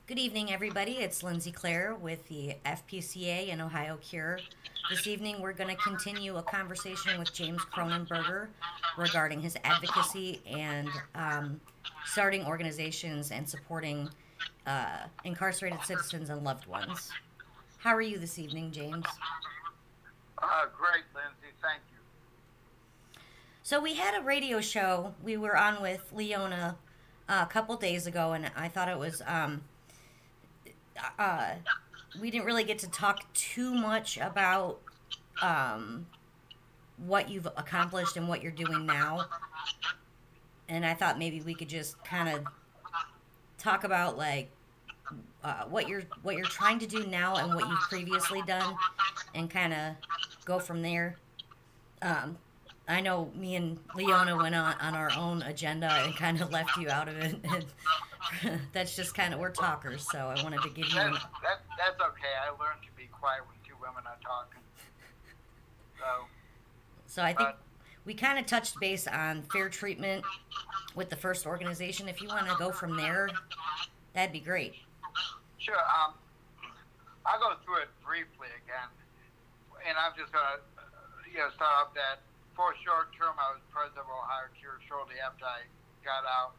Good evening, everybody. It's Lindsay Clare with the FPCA and Ohio Cure. This evening, we're going to continue a conversation with James Kronenberger regarding his advocacy and starting organizations and supporting incarcerated citizens and loved ones. How are you this evening, James? Great, Lindsay. Thank you. So, we had a radio show we were on with Leona a couple days ago, and I thought it was uh, we didn't really get to talk too much about um, what you've accomplished and what you're doing now. And I thought maybe we could just kind of talk about like what you're trying to do now and what you've previously done, and kind of go from there. Um, I know me and Leona went on our own agenda and kind of left you out of it. And that's just kind of, we're talkers, so I wanted to give you an. That's okay. I learned to be quiet when two women are talking. So, So I think but we kind of touched base on fair treatment with the first organization. If you want to go from there, that'd be great. sure. I'll go through it briefly again, and I'm just gonna, start off that for a short term, I was president of Ohio Cure shortly after I got out.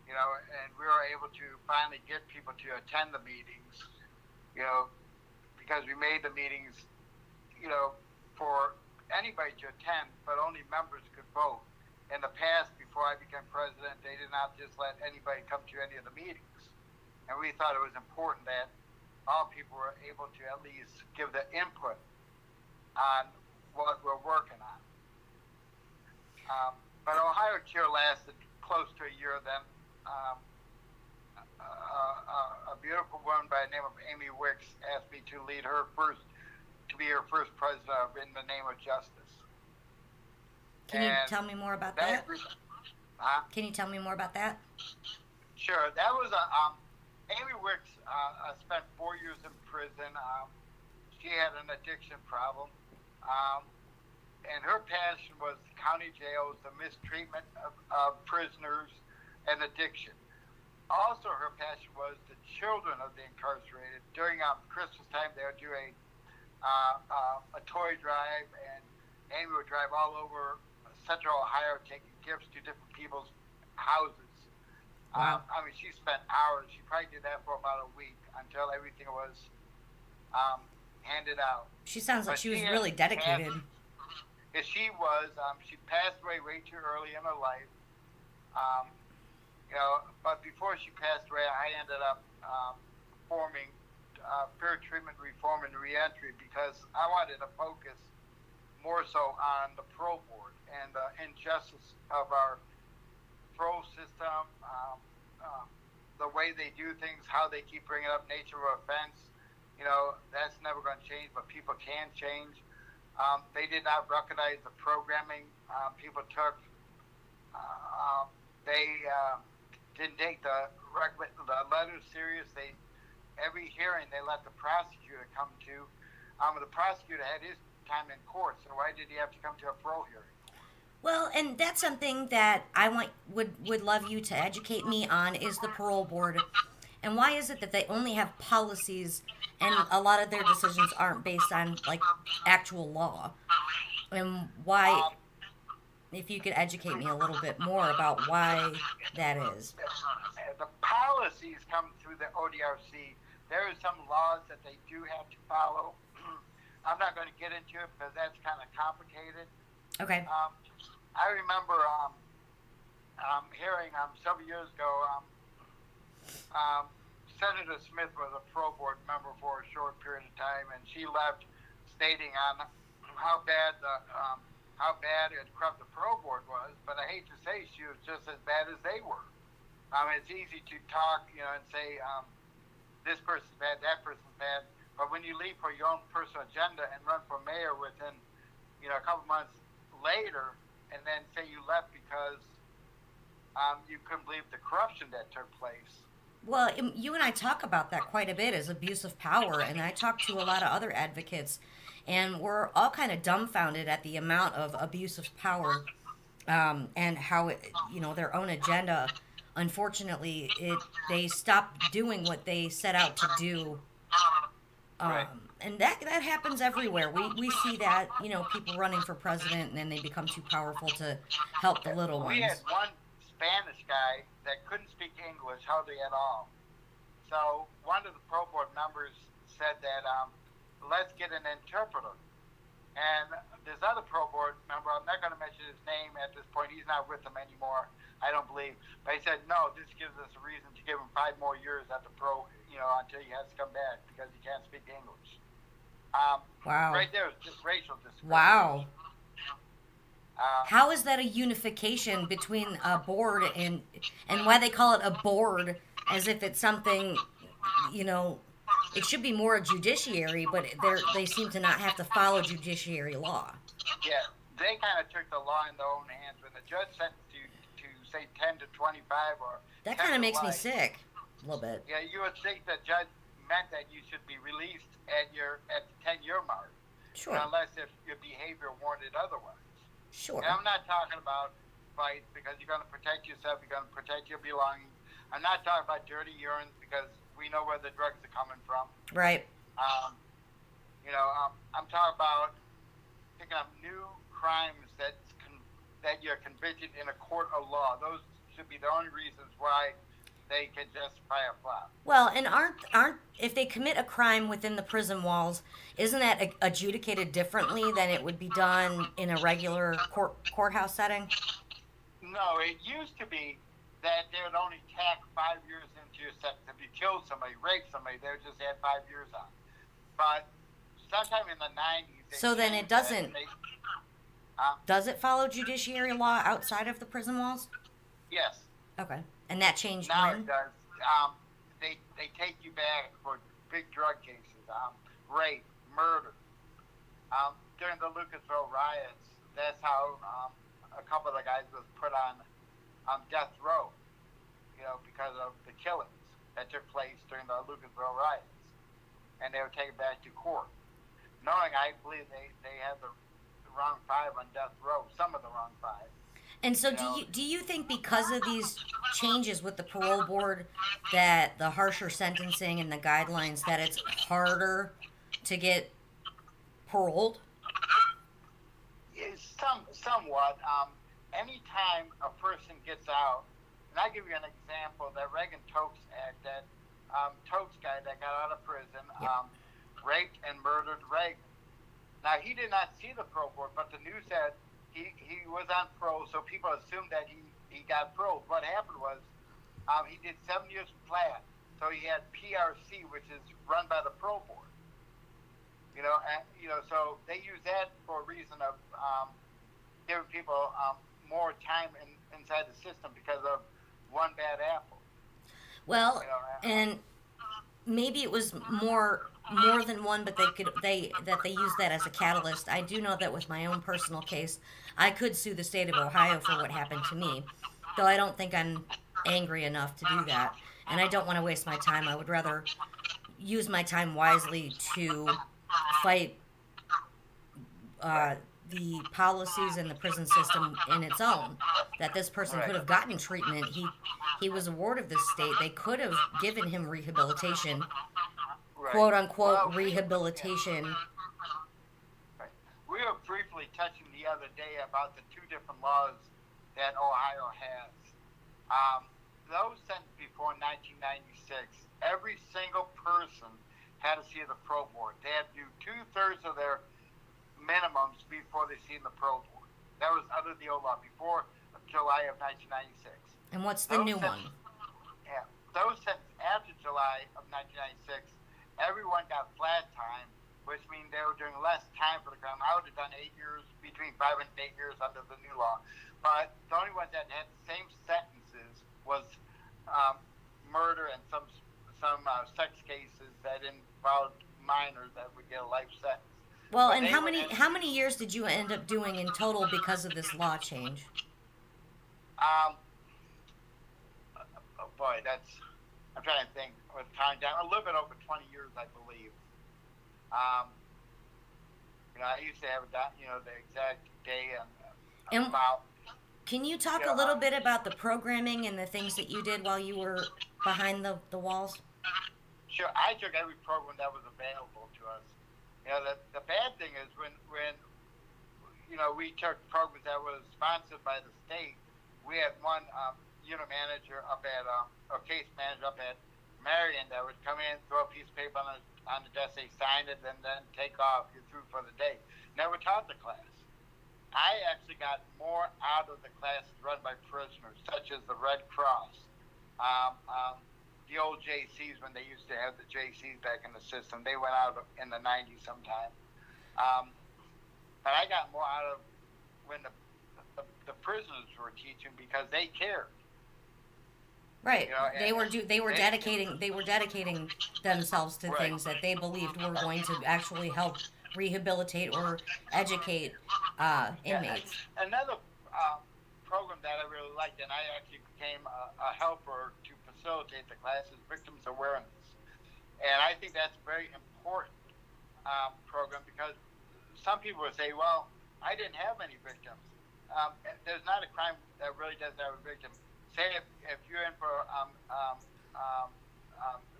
And we were able to finally get people to attend the meetings. You know, because we made the meetings, for anybody to attend, but only members could vote. In the past, before I became president, they did not just let anybody come to any of the meetings. And we thought it was important that all people were able to at least give the input on what we're working on. But Ohio Cure lasted close to a year then. A beautiful woman by the name of Amy Wicks asked me to be her first president of In the Name of Justice. Can you tell me more about that? Can you tell me more about that? Sure. That was Amy Wicks spent 4 years in prison. She had an addiction problem. And her passion was county jails, the mistreatment of prisoners, and addiction. Also, her passion was the children of the incarcerated. During Christmas time, they would do a toy drive, and Amy would drive all over Central Ohio taking gifts to different people's houses. Wow. She spent hours. She probably did that for about a week until everything was handed out. She sounds like But she was she really dedicated. Yes, she was. She passed away way too early in her life. Um, but before she passed away, I ended up forming Fair Treatment Reform and Reentry because I wanted to focus more so on the parole board and the injustice of our parole system, the way they do things, how they keep bringing up nature of offense. That's never going to change, but people can change. They did not recognize the programming people took. They didn't take the letters serious. Every hearing they let the prosecutor come to. The prosecutor had his time in court, so why did he have to come to a parole hearing? Well, and that's something that would love you to educate me on, is the parole board. And why is it that they only have policies and a lot of their decisions aren't based on like actual law? And why, if you could educate me a little bit more about why that is. The policies come through the ODRC. There are some laws that they do have to follow. I'm not going to get into it because that's kind of complicated. Okay. I remember hearing several years ago, Senator Smith was a parole board member for a short period of time, and she left stating on how bad and corrupt the parole board was. But I hate to say she was just as bad as they were. It's easy to talk, and say this person's bad, that person's bad. But when you leave for your own personal agenda and run for mayor within, a couple months later, and then say you left because you couldn't believe the corruption that took place. Well, you and I talk about that quite a bit, as abuse of power, and I talk to a lot of other advocates, and we're all kind of dumbfounded at the amount of abuse of power, and how their own agenda unfortunately, they stopped doing what they set out to do. Right. And that happens everywhere. We see that, people running for president and then they become too powerful to help the little We had ones. one Spanish guy that couldn't speak English hardly at all. So one of the pro board members said that let's get an interpreter. And this other pro board member, I'm not going to mention his name at this point. He's not with them anymore, I don't believe. But he said, no, this gives us a reason to give him 5 more years at the pro, until he has to come back because he can't speak English. Wow. Right there is just racial discrimination. Wow. How is that a unification between a board and why they call it a board as if it's something, it should be more a judiciary, but they seem to not have to follow judiciary law. Yeah, they kind of took the law in their own hands. When the judge sentenced you to say 10 to 25 or that kind of makes me sick a little bit. Yeah, you would think the judge meant that you should be released at the 10-year mark. Sure. Unless if your behavior warranted otherwise. Sure. And I'm not talking about fights because you're going to protect yourself, you're going to protect your belongings. I'm not talking about dirty urine because we know where the drugs are coming from. Right. I'm talking about picking up new crimes that you're convicted in a court of law. Those should be the only reasons why they can justify a flop. Well, and aren't if they commit a crime within the prison walls, isn't that adjudicated differently than it would be done in a regular courthouse setting? No, it used to be that they would only tack 5 years into your sentence. If you killed somebody, raped somebody, they would just add 5 years on. But sometime in the 90s... So then it doesn't... does it follow judiciary law outside of the prison walls? Yes. Okay. And that changed now when? It does. They take you back for big drug cases, rape, murder. During the Lucasville riots, that's how a couple of the guys was put on death row, because of the killings that took place during the Lucasville riots. And they were taken back to court. Knowing, I believe they had the wrong 5 on death row, some of the wrong 5. And so do you think because of these changes with the parole board that the harsher sentencing and the guidelines that it's harder to get paroled? Somewhat. Anytime a person gets out, and I'll give you an example, that Reagan-Tokes Act, that Tokes guy that got out of prison, raped and murdered Reagan. Now, he did not see the parole board, but the news said he was on parole, so people assumed that he got paroled. What happened was he did 7 years flat, so he had PRC, which is run by the parole board. So they use that for a reason of giving people more time inside the system because of one bad apple. Well, and maybe it was more than one, but they use that as a catalyst. I do know that with my own personal case, I could sue the state of Ohio for what happened to me, though I don't think I'm angry enough to do that, and I don't want to waste my time. I would rather use my time wisely to fight the policies in the prison system in its own. That this person could have gotten treatment. He was a ward of the state. They could have given him rehabilitation. Quote unquote rehabilitation. Right. We were briefly touching the other day about the 2 different laws that Ohio has. Those sentenced before 1996, every single person had to see the parole board. They had to do 2/3 of their minimums before they see the parole board. That was under the old law before July of 1996. And what's the new one? Yeah, those sentenced after July of 1996. Everyone got flat time, which means they were doing less time for the crime. I would have done 8 years, between 5 and 8 years under the new law. But the only ones that had the same sentences was murder and some sex cases that involved minors that would get a life sentence. Well, and how many years did you end up doing in total because of this law change? Oh boy, I'm trying to think with time down. A little bit over 20 years, I believe. I used to have the exact day and about. Can you talk Yeah, a little bit about the programming and the things that you did while you were behind the walls? sure. I took every program that was available to us. The bad thing is when we took programs that was sponsored by the state. We had one unit manager up at or case manager up at Marion that would come in, throw a piece of paper on the desk, say sign it, and then take off. You're through for the day. Never taught the class. I actually got more out of the classes run by prisoners, such as the Red Cross, the old JCs when they used to have the JCs back in the system. They went out in the 90s sometime. But I got more out of when the prisoners were teaching because they cared. Right. They were dedicating themselves to things that they believed were going to actually help rehabilitate or educate inmates. Another program that I really liked, and I actually became a helper to facilitate the class, is victims awareness. And I think that's a very important program because some people would say, well, I didn't have any victims. There's not a crime that really doesn't have a victim. Say if you're in for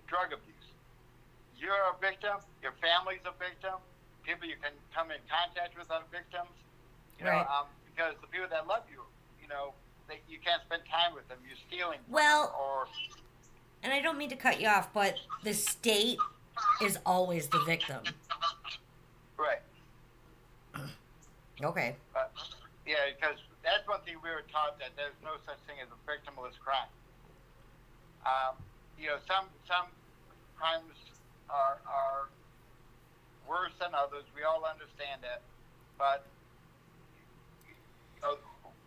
drug abuse, you're a victim, your family's a victim, people you can come in contact with are victims, because the people that love you, you can't spend time with them, you're stealing from them, and I don't mean to cut you off, but the state is always the victim. Right. Okay. Because that's one thing we were taught, that there's no such thing as a victimless crime. Some crimes are worse than others. We all understand that. But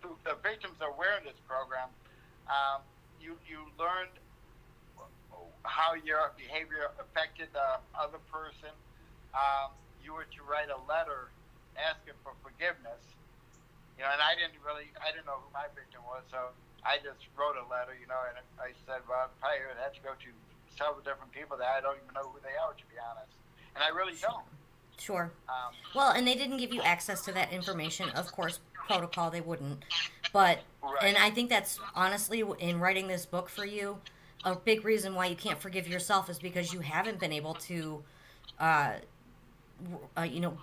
through the Victims Awareness Program, you learned how your behavior affected the other person. You were to write a letter asking for forgiveness. And I didn't know who my victim was, so I just wrote a letter, and I said, well, I probably would have to go to several different people that I don't even know who they are, to be honest. And I really don't. Sure. Well, and they didn't give you access to that information. Of course, protocol, they wouldn't. But, and I think that's, honestly, in writing this book for you, a big reason why you can't forgive yourself is because you haven't been able to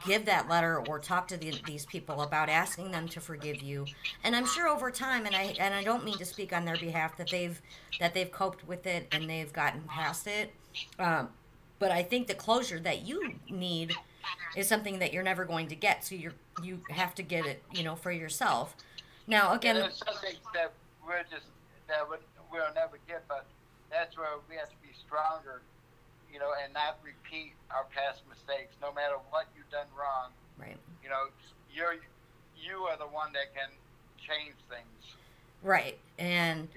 give that letter or talk to these people about asking them to forgive you. And I'm sure over time, and I don't mean to speak on their behalf, that they've coped with it and they've gotten past it. But I think the closure that you need is something that you're never going to get. So you have to get it, for yourself. Now, again, there's some things that we'll never get, but that's where we have to be stronger. And not repeat our past mistakes, no matter what you've done wrong. Right. You are the one that can change things. Right. And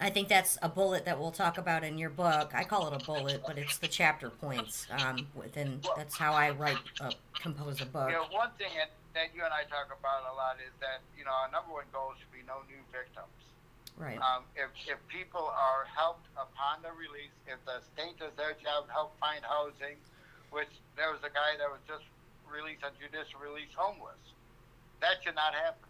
I think that's a bullet that we'll talk about in your book. I call it a bullet, but it's the chapter points. That's how I compose a book. One thing that you and I talk about a lot is that, our number one goal should be no new victims. Right. If people are helped upon their release, if the state does their job, help find housing, which there was a guy that was just released on judicial release homeless. That should not happen.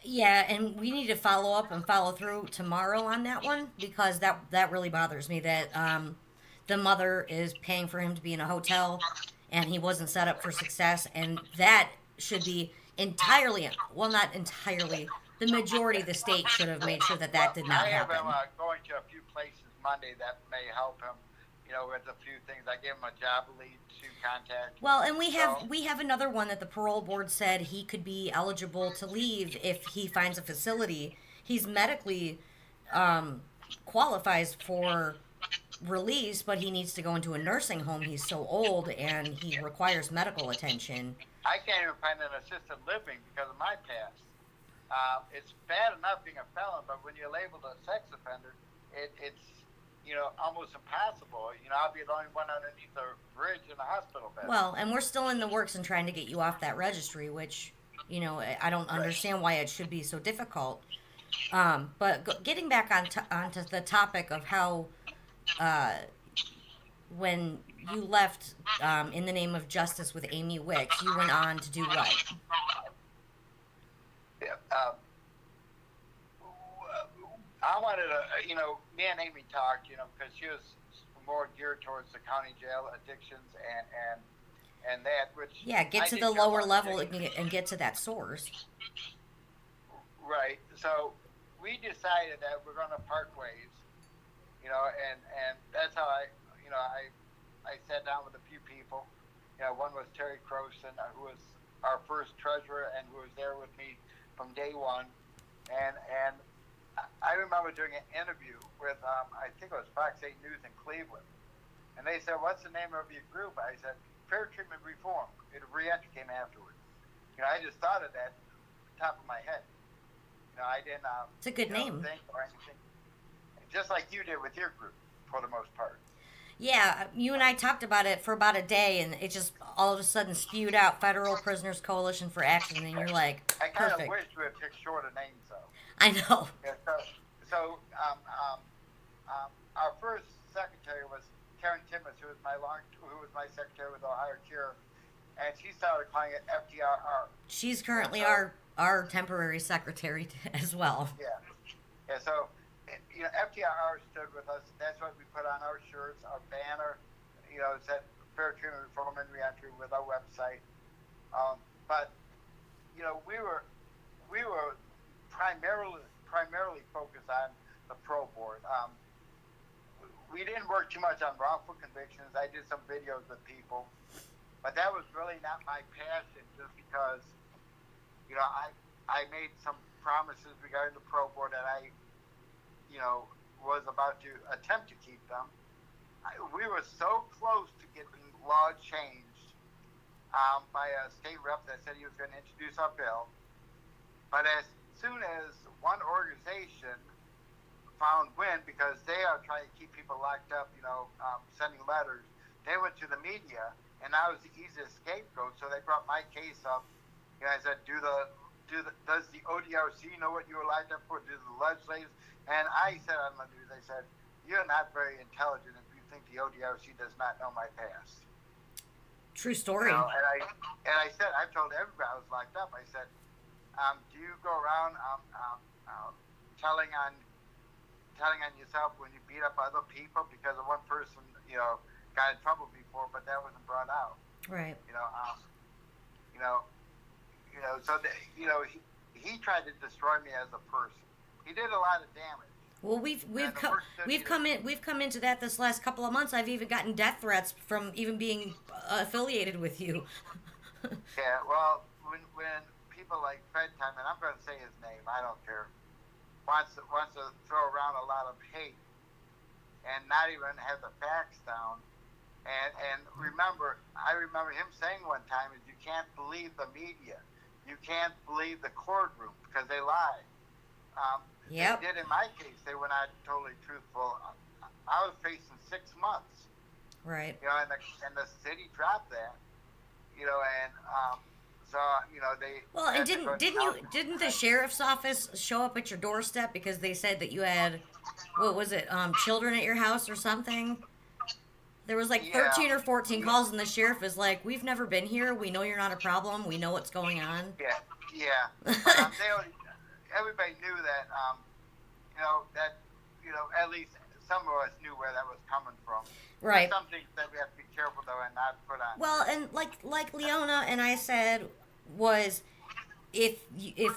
Yeah, and we need to follow up and follow through tomorrow on that one, because that really bothers me, that the mother is paying for him to be in a hotel and he wasn't set up for success, and that should be entirely, well, not entirely, the majority of the state should have made sure that did not happen. I have him going to a few places Monday that may help him, with a few things. I gave him a job lead to contact. Well, and we have another one that the parole board said he could be eligible to leave if he finds a facility. He's medically qualifies for release, but he needs to go into a nursing home. He's so old and he requires medical attention. I can't even find an assisted living because of my past. It's bad enough being a felon, but when you're labeled a sex offender, it's almost impossible. I'll be the only one underneath the bridge in a hospital bed. Well, and we're still in the works and trying to get you off that registry, which, I don't understand why it should be so difficult. But getting back onto the topic of how when you left In the Name of Justice with Amy Wicks, you went on to do what? I wanted to, me and Amy talked, because she was more geared towards the county jail addictions and that, which Yeah, get I to did the care lower about level addictions. and get to that source. Right. So we decided that we're going to part ways, and that's how I sat down with a few people. One was Terry Croson, who was our first treasurer and who was there with me from day one. And I remember doing an interview with, I think it was Fox 8 News in Cleveland. And they said, "What's the name of your group?" I said, "Fair Treatment Reform." Reentry came afterwards. I just thought of that top of my head. I didn't It's a good name. think or anything. Just like you did with your group, for the most part. Yeah, you and I talked about it for about a day, and it just all of a sudden spewed out Federal Prisoners Coalition for Action, and you're like, I kind of perfect. wish we had picked shorter names, though. I know. Yeah, so our first secretary was Karen Timmons, who was my secretary with Ohio Cure, and she started calling it FTRR. She's currently our temporary secretary as well. Yeah. Yeah. So, FTRR stood with us. That's what we put on our shirts, our banner. It said Fair Treatment Reform and Reentry with our website. But we were primarily focused on the pro board. We didn't work too much on wrongful convictions. I did some videos with people, but that was really not my passion. Just because, I made some promises regarding the pro board that I, was about to attempt to keep them. We were so close to getting law changed by a state rep that said he was going to introduce our bill. But as soon as one organization found wind, because they are trying to keep people locked up, sending letters, they went to the media, and I was the easiest scapegoat. So they brought my case up. I said, does the ODRC know what you were locked up for? Do the legislators? And I said on the news, I said, "You're not very intelligent if you think the ODRC does not know my past." True story. And I said, I've told everybody I was locked up. I said, do you go around telling on yourself when you beat up other people? Because of one person, got in trouble before, but that wasn't brought out. Right. So he tried to destroy me as a person. He did a lot of damage. Well, we've come into that this last couple of months. I've even gotten death threats from even being affiliated with you. Yeah, well, when people like Fed Time, and I'm going to say his name, I don't care, wants to throw around a lot of hate and not even have the facts down. And I remember him saying one time is you can't believe the media, you can't believe the courtroom because they lie. Yep. They did in my case. They were not totally truthful. I was facing 6 months. Right. And the city dropped that. So they. Well, and didn't the sheriff's office show up at your doorstep because they said that you had, what was it, children at your house or something? There was like 13 or 14 calls, and the sheriff is like, "We've never been here. We know you're not a problem. We know what's going on." Yeah. But, everybody knew that, at least some of us knew where that was coming from. Right. There's some things that we have to be careful, though, and not put on. Well, and like Leona and I said was, if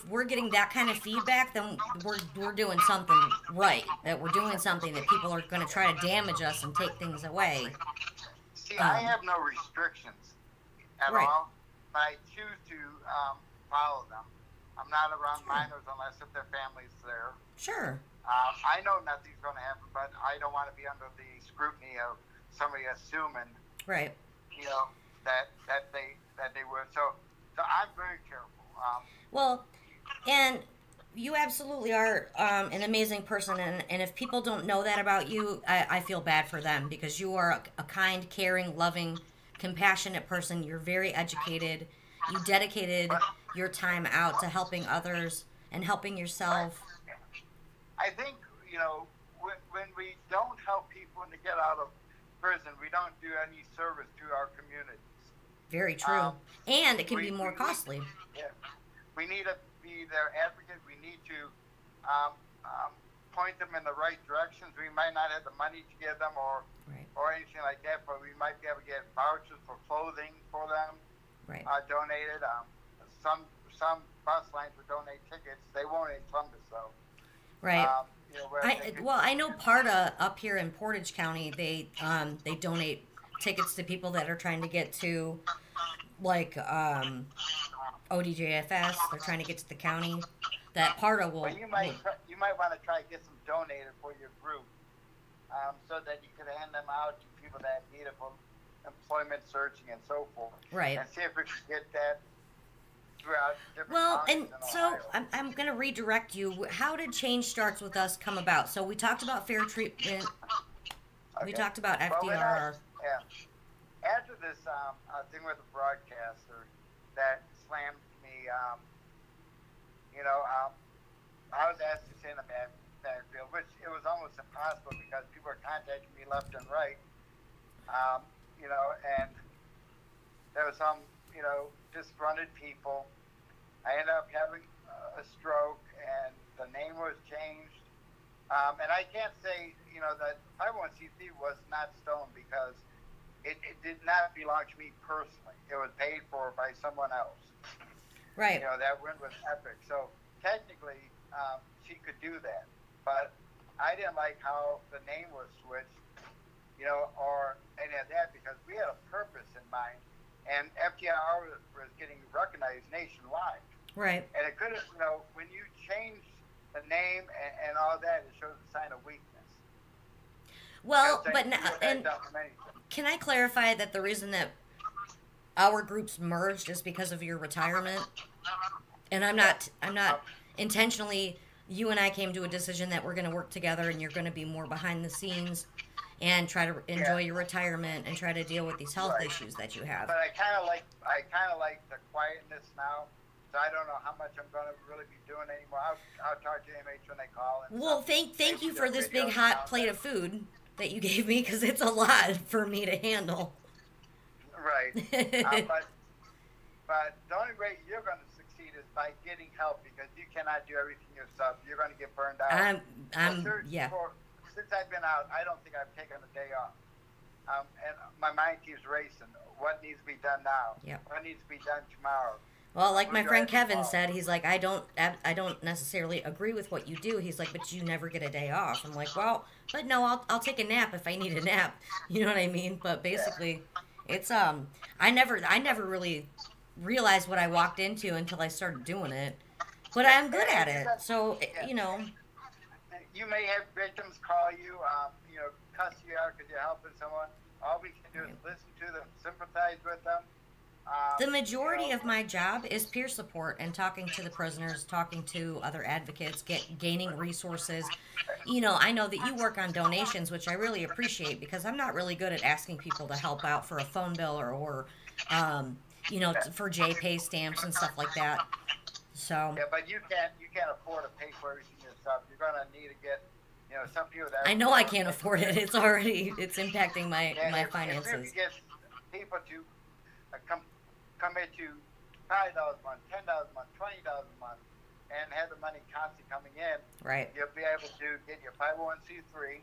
we're getting that kind of feedback, then we're doing something right. That we're doing something that people are going to try to damage us and take things away. See, I have no restrictions at all, but I choose to follow them. I'm not around minors unless if their family's there. Sure. I know nothing's going to happen, but I don't want to be under the scrutiny of somebody assuming, right? That they would. So I'm very careful. Well, and you absolutely are an amazing person, and if people don't know that about you, I feel bad for them because you are a kind, caring, loving, compassionate person. You're very educated. You dedicated your time out to helping others and helping yourself. I think, when we don't help people to get out of prison, we don't do any service to our communities. Very true. And it can be more costly. We need to be their advocate. We need to point them in the right directions. We might not have the money to give them right. or anything like that, but we might be able to get vouchers for clothing for them Right. donated. Some bus lines will donate tickets. They won't in Columbus, though. Right. Well, I know PARTA up here in Portage County, they donate tickets to people that are trying to get to, like, ODJFS. They're trying to get to the county. That PARTA will. Well, you might want to try to get some donated for your group, so that you could hand them out to people that need it for employment searching and so forth. Right. And see if we can get that throughout different Well, and counties in so Ohio. I'm going to redirect you. How did Change Starts With Us come about? So we talked about fair treatment. We Okay. talked about Well, FDR. After this thing with the broadcaster that slammed me, I was asked to sit in the backfield, which it was almost impossible because people were contacting me left and right. And there was some, disgruntled people. I ended up having a stroke, and the name was changed. And I can't say, that 501c3 was not stolen because it did not belong to me personally. It was paid for by someone else. Right. That win was epic. So technically, she could do that. But I didn't like how the name was switched, or any of that, because we had a purpose in mind. And FDR was getting recognized nationwide. Right. And it could have, when you change the name and all that, it shows a sign of weakness. Well, but now, and can I clarify that the reason that our groups merged is because of your retirement? And I'm not intentionally. You and I came to a decision that we're going to work together, and you're going to be more behind the scenes and try to enjoy your retirement and try to deal with these health issues that you have. But I kind of like the quietness now. So I don't know how much I'm going to really be doing anymore. I'll talk to MH when they call. Well, thank you for this big hot plate of food that you gave me, because it's a lot for me to handle. Right. But the only way you're going to succeed is by getting help, because you cannot do everything yourself. You're going to get burned out. Since I've been out, I don't think I've taken a day off. And my mind keeps racing. What needs to be done now? Yep. What needs to be done tomorrow? Well, like my friend Kevin said, he's like, I don't necessarily agree with what you do. He's like, but you never get a day off. I'm like, well, but no, I'll take a nap if I need a nap. You know what I mean? But basically, it's I never really realized what I walked into until I started doing it. But I'm good at it, so You may have victims call you, cuss you out because you're helping someone. All we can do is listen to them, sympathize with them. The majority of my job is peer support and talking to the prisoners, talking to other advocates, gaining resources. I know that you work on donations, which I really appreciate, because I'm not really good at asking people to help out for a phone bill or for J-Pay stamps and stuff like that. So. Yeah, but you can't afford to pay for everything yourself. You're going to need to get, some people that. I know I can't afford it. It's impacting my finances. If you get people to commit to $5 a month, $10 a month, $20 a month, and have the money constantly coming in, right? You'll be able to get your 501c3.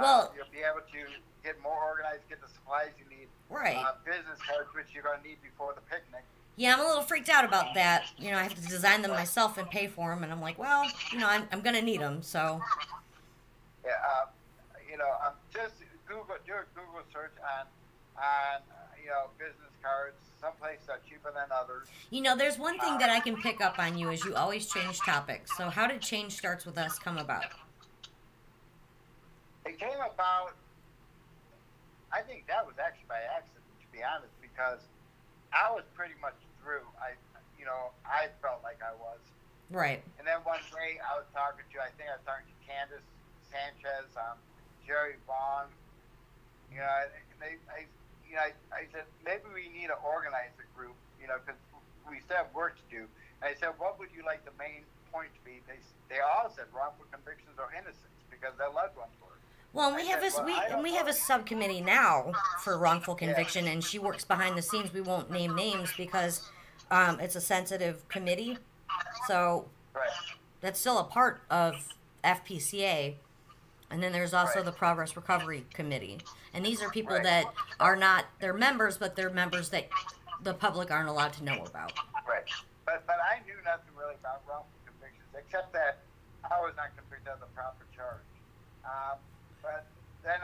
Well, you'll be able to get more organized, get the supplies you need. Right. Business cards, which you're going to need before the picnic. Yeah, I'm a little freaked out about that. I have to design them myself and pay for them, and I'm like, well, I'm going to need them, so. Yeah, just do a Google search on business cards. Some places are cheaper than others. There's one thing that I can pick up on you is you always change topics. So how did Change Starts With Us come about? It came about, I think that was actually by accident, to be honest, because I was pretty much through. I felt like I was. Right. And then one day I was talking to Candace Sanchez, Jerry Vaughn. I said, maybe we need to organize a group, because we still have work to do. And I said, what would you like the main point to be? They all said wrongful convictions or innocence, because their loved ones were. Well, we have a subcommittee now for wrongful conviction, and she works behind the scenes. We won't name names because it's a sensitive committee, so right. That's still a part of FPCA, and then there's also Right. the Progress Recovery Committee. And these are people Right. that are not, they're members, but they're members that the public aren't allowed to know about. Right. But I knew nothing really about wrongful convictions, except that I was not convicted of the proper charge. But then,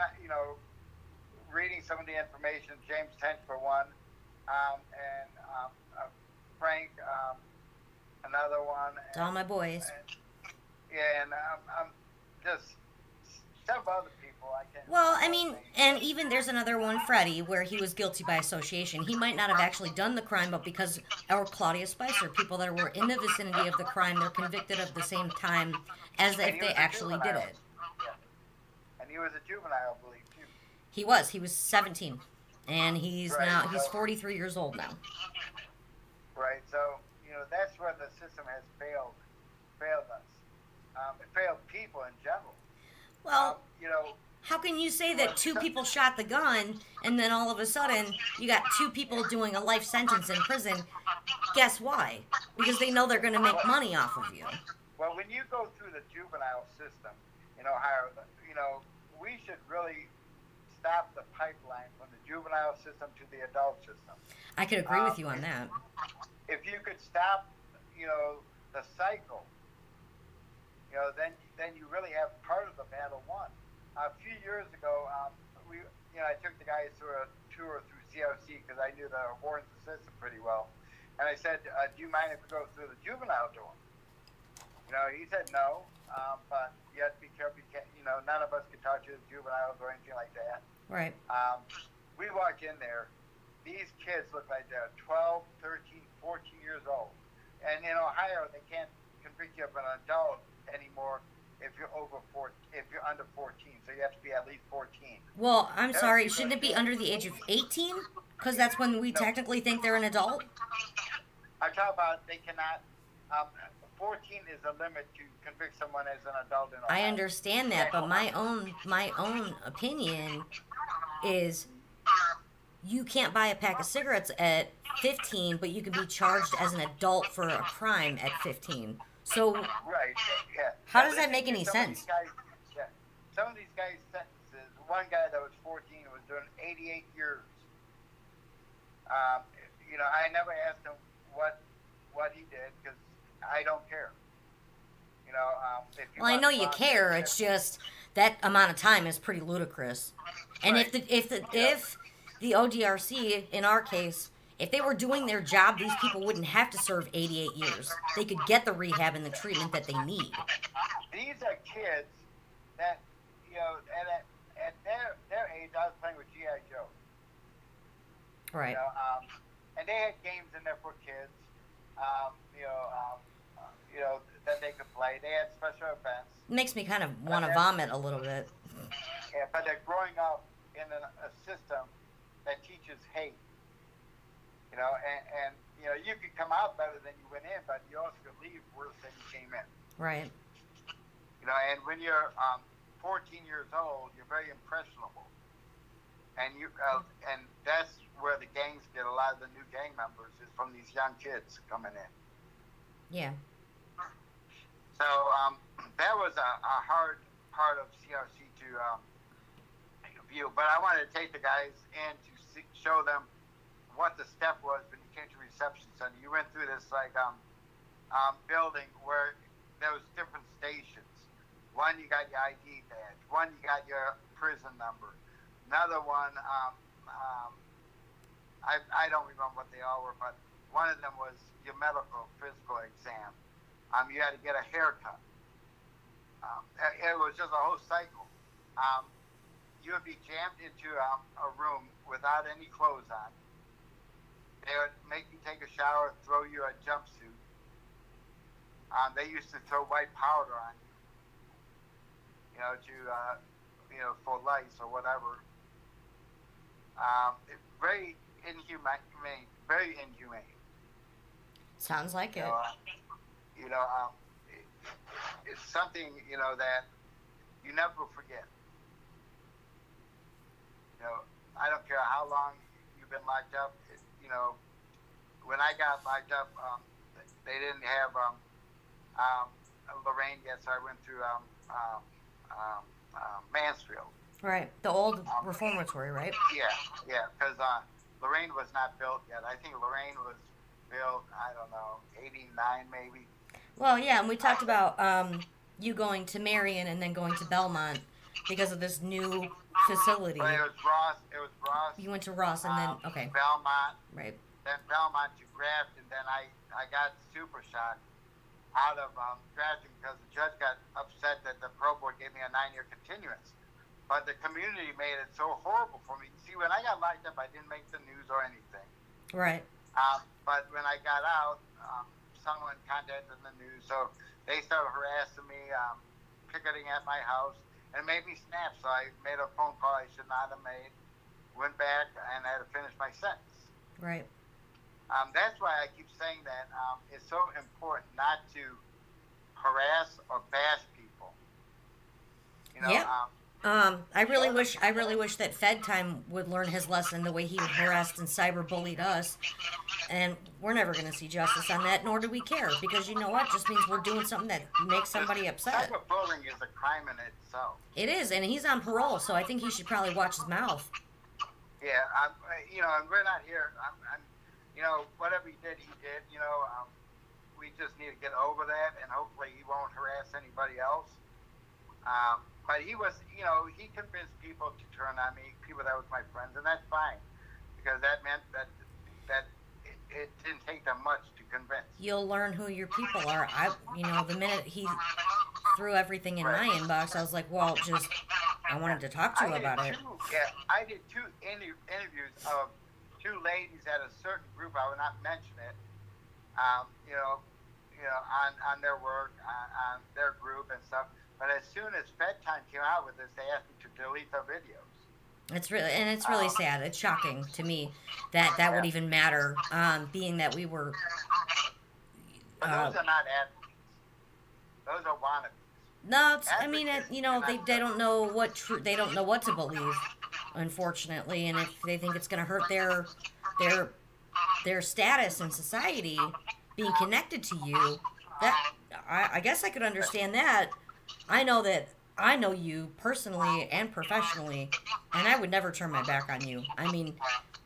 reading some of the information, James Tench for one, and Frank, another one. It's all my boys. And just several other people. I can't. Well, I mean, and even there's another one, Freddie, where he was guilty by association. He might not have actually done the crime, but because, or Claudia Spicer, people that were in the vicinity of the crime, they're convicted of the same time as if they actually did it. Yeah. And he was a juvenile, I believe, too. He was 17, and he's Right. now, he's 43 years old now. Right. So, that's where the system has failed us. It failed people in general. Well, how can you say that two people shot the gun and then all of a sudden you got two people doing a life sentence in prison? Guess why? Because they know they're going to make money off of you. Well, when you go through the juvenile system in Ohio, we should really stop the pipeline from the juvenile system to the adult system. I could agree with you on that. If you could stop, the cycle, then you really have part of the battle won. A few years ago, I took the guys through a tour through CRC because I knew the warden's assistant pretty well, and I said, "Do you mind if we go through the juvenile door?" He said no, but you have to be careful. You can't, none of us can talk to the juveniles or anything like that. Right. We walk in there. These kids look like they're 12, 13, 14 years old. And in Ohio, they can't convict you of an adult anymore if you're under 14. So you have to be at least 14. Well, I'm sorry. Shouldn't it be under the age of 18? Because that's when we technically think they're an adult? I'm talking about they cannot. 14 is the limit to convict someone as an adult in Ohio. I understand that, but my own opinion is you can't buy a pack of cigarettes at 15, but you can be charged as an adult for a crime at 15. So, right, yeah. How does that make any sense? Some of these guys' sentences, one guy that was 14 was doing 88 years. I never asked him what he did because I don't care. Well, I know you care. It's just that amount of time is pretty ludicrous. And right. if the ODRC, in our case, if they were doing their job, these people wouldn't have to serve 88 years. They could get the rehab and the treatment that they need. These are kids that, at their age, I was playing with G.I. Joe. Right. And they had games in there for kids, that they could play. They had special events. It makes me kind of want to vomit a little bit. Yeah, but they're growing up in a system that teaches hate. And you could come out better than you went in, but you also could leave worse than you came in. Right. And when you're 14 years old, you're very impressionable, and and that's where the gangs get a lot of the new gang members is from these young kids coming in. Yeah. So that was a hard part of CRC to view, but I wanted to take the guys in to show them what the step was when you came to reception center. You went through this building where there was different stations. One, you got your ID badge. One, you got your prison number. Another one, I don't remember what they all were, but one of them was your medical physical exam. You had to get a haircut. It was just a whole cycle. You would be jammed into a room without any clothes on. They would make you take a shower, throw you a jumpsuit. They used to throw white powder on you, for lice or whatever. Very inhumane. Very inhumane. Sounds like it. It's something that you never forget. I don't care how long you've been locked up. When I got locked up, they didn't have Lorraine yet, so I went through Mansfield. Right. The old reformatory, right? Yeah, because Lorraine was not built yet. I think Lorraine was built, I don't know, 89 maybe. Well, yeah, and we talked about you going to Marion and then going to Belmont because of this new facility. But it was Ross. You went to Ross and then, okay. Belmont. Right. Then Belmont to Grafton. Then I got super shocked out of Grafton because the judge got upset that the pro board gave me a 9-year continuance. But the community made it so horrible for me. See, when I got locked up, I didn't make the news or anything. Right. But when I got out, someone contacted the news, so they started harassing me, picketing at my house, and made me snap. So I made a phone call I should not have made, went back, and I had to finish my sentence. Right. That's why I keep saying that it's so important not to harass or bash people. You know. Yeah. I really wish that Fed Time would learn his lesson the way he harassed and cyberbullied us. And we're never going to see justice on that, nor do we care, because you know what? It just means we're doing something that makes somebody upset. Cyberbullying is a crime in itself. It is, and he's on parole, so I think he should probably watch his mouth. Yeah, and we're not here. Whatever he did, he did. We just need to get over that, and hopefully he won't harass anybody else. But he was, he convinced people to turn on me, people that was my friends, and that's fine, because that meant that it didn't take them much to convince. You'll learn who your people are. The minute he threw everything in my inbox, I was like, well, I wanted to talk to you about it. Yeah, I did 2 interviews of 2 ladies at a certain group. I will not mention it. On their work, on their group and stuff. But as soon as Fed Time came out with this, they asked me to delete the videos. It's really sad. It's shocking to me that would even matter, being that we were. But those are not advocates. Those are wannabes. No, they don't know they don't know what to believe, unfortunately, and if they think it's going to hurt their status in society, being connected to you, that I guess I could understand that. I know you personally and professionally, and I would never turn my back on you.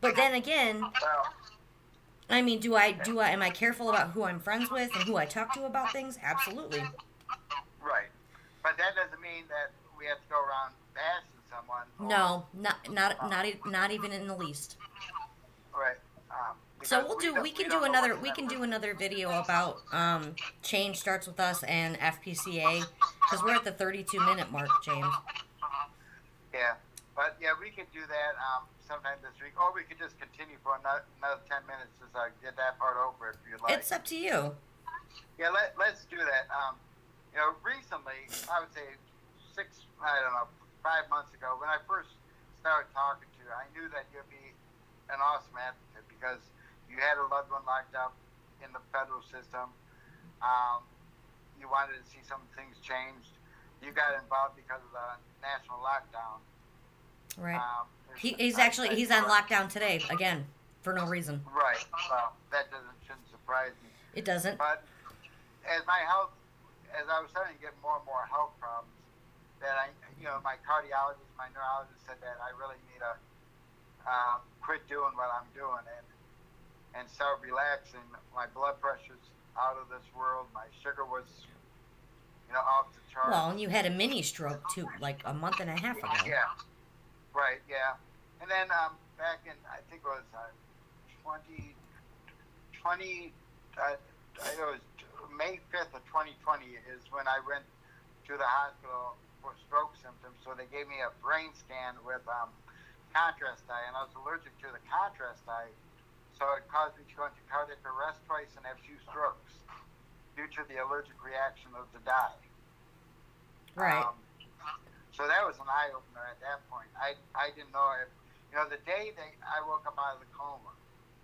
But then again, am I careful about who I'm friends with and who I talk to about things? Absolutely. Right. But that doesn't mean that we have to go around bashing someone. No, not even in the least. Right. So we can do another video about change starts with us and FPCA, because we're at the 32-minute mark, James. Yeah, but we could do that sometime this week, or we could just continue for another 10 minutes to get that part over if you'd like. It's up to you. Yeah, let's do that. Recently, I would say 5 months ago, when I first started talking to you, I knew that you'd be an awesome advocate because you had a loved one locked up in the federal system. You wanted to see some things changed. You got involved because of the national lockdown. Right. He's on lockdown today again for no reason. Right. Well, that shouldn't surprise me. It doesn't. But as I was starting to get more and more health problems, that my cardiologist, my neurologist said that I really need to quit doing what I'm doing and start relaxing. My blood pressure's out of this world. My sugar was, off the charts. Well, and you had a mini stroke too, like a month and a half ago. Yeah. Right. Yeah. And then back in, I think it was 2020. It was May 5th of 2020 is when I went to the hospital for stroke symptoms. So they gave me a brain scan with contrast dye, and I was allergic to the contrast dye. So it caused me to go into cardiac arrest twice and have 2 strokes due to the allergic reaction of the dye. Right. So that was an eye-opener at that point. I didn't know if, the day I woke up out of the coma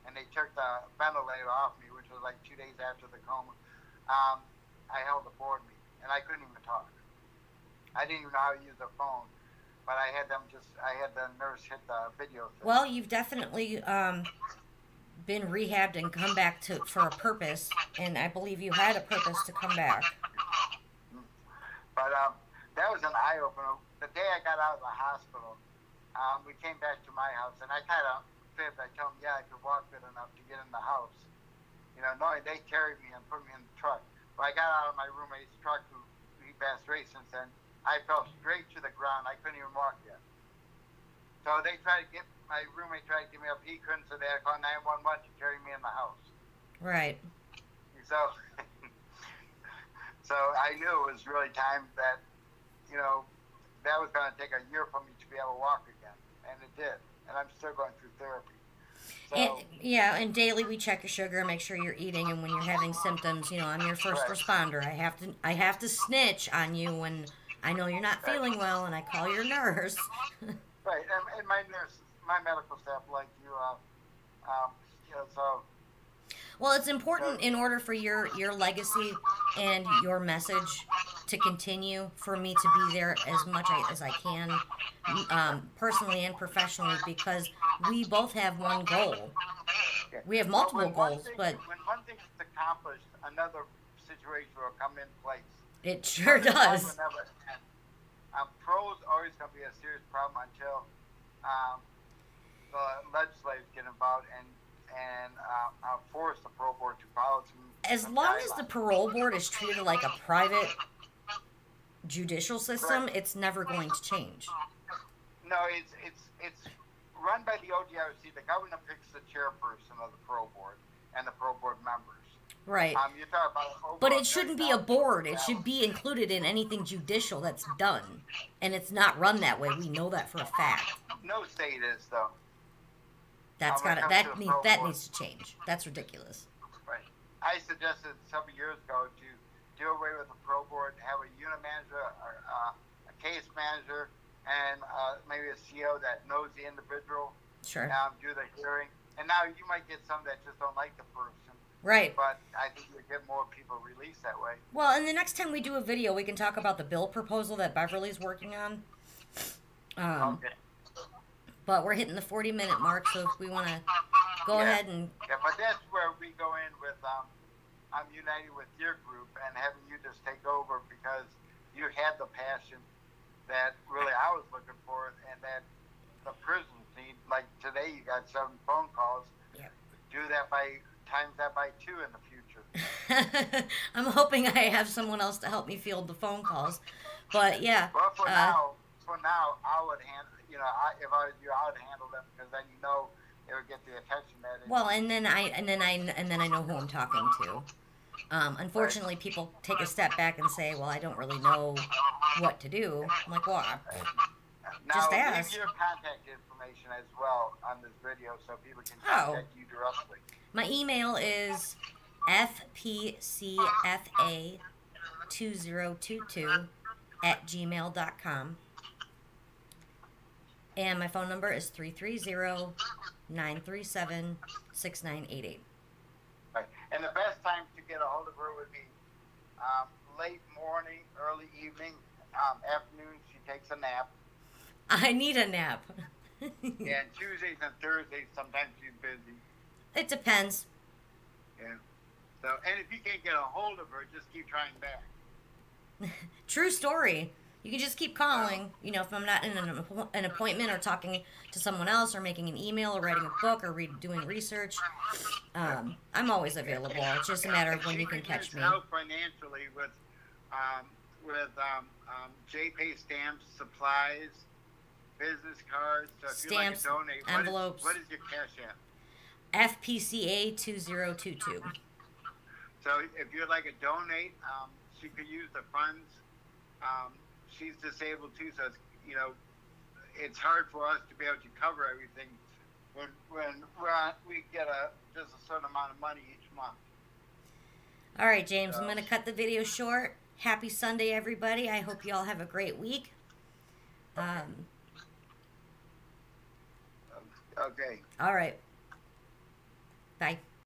and they took the ventilator off me, which was like 2 days after the coma, I held a board meeting and I couldn't even talk. I didn't even know how to use the phone, but I had the nurse hit the video thing. Well, you've definitely been rehabbed and come back for a purpose, and I believe you had a purpose to come back. But that was an eye opener. The day I got out of the hospital, we came back to my house, and I kind of fibbed. I told them, yeah, I could walk good enough to get in the house. You know, knowing they carried me and put me in the truck. But I got out of my roommate's truck, who he passed away since then. I fell straight to the ground. I couldn't even walk yet. So my roommate tried to get me up. He couldn't, so they had to call 911 to carry me in the house. Right. So, so I knew it was really time that, you know, that was going to take a year for me to be able to walk again. And it did. And I'm still going through therapy. So, and daily we check your sugar, make sure you're eating, and when you're having symptoms, you know, I'm your first responder. I have to snitch on you when I know you're not feeling well, and I call your nurse. Right, and my nurse, my medical staff, like you, you know, so. Well, it's important in order for your legacy and your message to continue, for me to be there as much as I can, personally and professionally, because we both have one goal. We have multiple goals, but when one thing is accomplished, another situation will come in place. It sure does. Parole is always going to be a serious problem until the legislators get involved and force the parole board to follow some. As long as the parole board is treated like a private judicial system, it's never going to change. No, it's run by the ODRC. The governor picks the chairperson of the parole board and the parole board members. Right. You're talking about but it shouldn't be a board. It should be included in anything judicial that's done. And it's not run that way. We know that for a fact. No state is, though. That needs to change. That's ridiculous. Right. I suggested several years ago to do away with the parole board, have a unit manager, a case manager, and maybe a CO that knows the individual. Sure. Do the hearing. And now you might get some that just don't like the person. Right. But I think you'll get more people released that way. Well, and the next time we do a video, we can talk about the bill proposal that Beverly's working on. Okay. But we're hitting the 40-minute mark, so if we want to go ahead and... Yeah, but that's where we go in with, I'm united with your group and having you just take over, because you had the passion that really I was looking for and that the prisons need. Like today, you got 7 phone calls. Yep. Do that times that by 2 in the future. I'm hoping I have someone else to help me field the phone calls. But yeah. Well, for now, I would handle. You know, if I was you, I would handle them, because then you know it would get the attention that it. Well, and then I know who I'm talking to. Unfortunately, people take a step back and say, "Well, I don't really know what to do." I'm like, "Well, just ask." Leave your contact information as well on this video, so people can contact you directly. My email is fpcfa2022@gmail.com. And my phone number is 330-937-6988. Right. And the best time to get a hold of her would be late morning, early evening, afternoon. She takes a nap. I need a nap. Yeah, and Tuesdays and Thursdays, sometimes she's busy. It depends. Yeah. So, and if you can't get a hold of her, just keep trying back. True story. You can just keep calling. You know, if I'm not in an appointment or talking to someone else or making an email or writing a book or doing research, I'm always available. It's just a matter of when you can catch me. Help financially with JPay stamps, supplies, business cards. So if stamps, you'd like to donate, envelopes. What is your cash app? FPCA2022. So if you'd like to donate, she could use the funds. She's disabled too, so it's hard for us to be able to cover everything when we get just a certain amount of money each month. All right, James, I'm going to cut the video short. Happy Sunday, everybody. I hope you all have a great week. Okay. All right. Bye.